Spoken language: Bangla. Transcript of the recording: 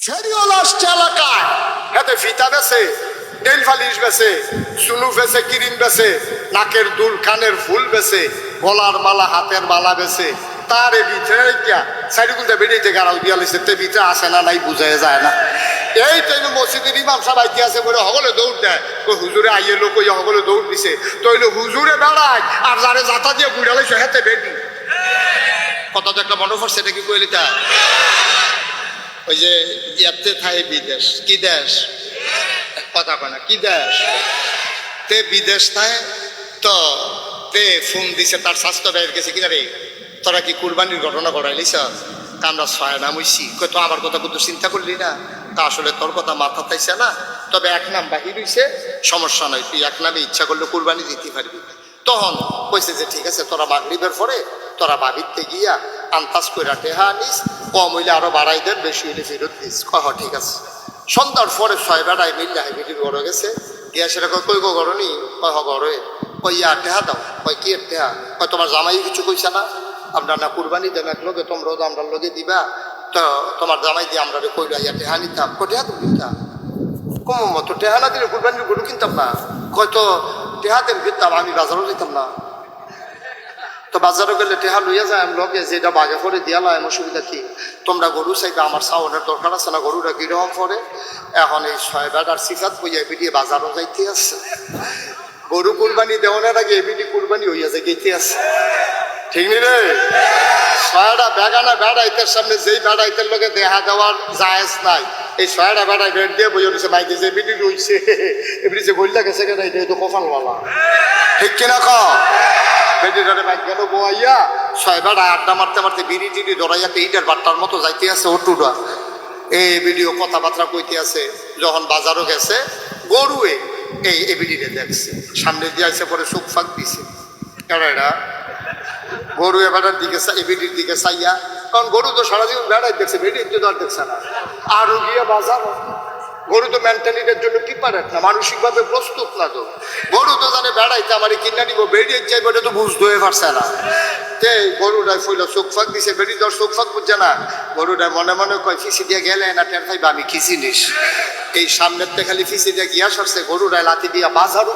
ফেরিওয়ালা আসছে এলাকায়, হাতে ফিতা বেছে, নেল পালিশ বেছে, চুনু বেছে, ক্রিম বেছে, নাকের দুল, কানের ফুল বেছে, গলার মালা, হাতের মালা বেছে। তার এই ভিতরে সাইডগুলতে বেরিয়েছে গাড়াল দিয়া লিছে, তে ভিতরে আসে না নাই বুঝাই যায় না। এই তো মসজিদের ইমাম সাহেব আইতে আছে বলে সকলে দৌড় দেয়, ওই হুজুরে আইয়ে লোক ওই সকলে দৌড় দিছে। তো হইলো হুজুরে বেড়ায় আর যারে যাতা দিয়ে বুড়া লাইছে হেতে বেডি। কথা তো একটা মনে পড়ছে, এটা কি কইলি তা? ওই যে ইয়াতে থাকে বিদেশ, কি দেশ কথা কয় না, কি দেশ? তে বিদেশ থাকে তো তে ফোন দিছে তার স্বাস্থ্য ব্যয়ের গেছে, কিনা রে তোরা কি কুরবানির ঘটনা ঘটাইলিস? আমরা ছয় নাম হইছি, তো আমার কথা কিন্তু চিন্তা করলি না? তা আসলে তোর কথা মাথা থাইছে না, তবে এক নাম বাহির হইছে, সমস্যা নয়, তুই এক নামে ইচ্ছা করলে কুরবানি দিতে পারবি। তখন কইছে যে ঠিক আছে, তোরা মাগরিবের পরে তোরা বাবিরতে গিয়া আন্তাজ কইরা টেহা আনিস, কম হইলে আরো বাড়াই দেন, বেশি হইলে ফেরত দিস। কহ ঠিক আছে। সন্ধ্যার পরে ছয় বেড়ায় মিললে হাইবিটির ঘরে গেছে, গিয়া সেটা কই গো ঘরনি? কয় হ ঘরে। কই ইয়া টেহা দাও। কয় কি টেহা? কয় তোমার জামাই কিছু কইছে না? আমরা না কুরবানি দেন এক লোকে, তোমরাও তো আমরা লোকে দিবা, তো তোমার জামাই দিয়ে আমরা কইলা ইয়া টেহা নিতাম। কয় টেহা তুমি কিনতাম? কম মতো টেহা না দিলে কুরবানির গরু কিনতাম না। হয়তো টেহা দেন কিনতাম, আমি বাজারও যেতাম না। তো বাজারে গেলে টেহা লইয়া যায় আমি লোকে, যেটা বাগে করে দিয়া লয়, আমার সুবিধা কি? তোমরা গরু চাইবে, আমার চাউনের দরকার আছে না, গরুটা কিরকম পরে। এখন এই ছয় বেটার সিফাত বইয়া এবিটি বাজারও যাইতে আছে, গরু কুরবানি দেওয়ার আগে এবিটি কুরবানি হইয়া যায় গেতে আছে, ঠিক নি রে? ছয়টা বেগানা বেড়াইতের সামনে যেই বেড়াইতের লোকে দেখা দেওয়ার জায়েজ নাই, এই ছয়টা বেড়াই বেড দিয়ে বইয়া রয়েছে মাইকে, যে এবিটি রয়েছে এবিটি যে বললা গেছে কেন, এটা তো কপালওয়ালা, ঠিক কিনা ক? বেডিটারে বাইক গেল বইয়া ছয় বেড়া আড্ডা মারতে মারতে বিড়ি টিড়ি ধরাইয়া এইটার বাট্টার মতো যাইতে আছে ওটুটা, এই ভিডিও কথাবার্তা কইতে আছে। যখন বাজারও গেছে গরুয়ে এই এবিডিটা দেখছে, সামনে দিয়ে আসে, পরে চোখ ফাঁক দিছে, এরা গরু এবারের দিকে এবিডির দিকে চাইয়া, কারণ গরু তো সারাদিন বেড়াই দেখছে, বেডির তো আর দেখছে না। আরও গিয়ে বাজার, গরু তো মেন্টালিটির জন্য প্রিপারেট না, মানসিকভাবে প্রস্তুত না। তো গরু তো জানে বেড়াইতে আমার কিনা নিব, বেরিয়ে যাইব, এটা তো বুঝতে হয়ে পারছে না। তে গরুটাই ফইলা চোখ ফাঁক দিছে, বেরিয়ে তোর চোখ ফাঁক বুঝছে না। গরুটাই মনে মনে কয় ফিসি দিয়ে গেলে না টের পাইবা আমি খিচিনিস। এই সামনের থেকে খালি ফিসি দিয়ে গিয়া সরছে, গরুটাই লাথি দিয়া বাজারও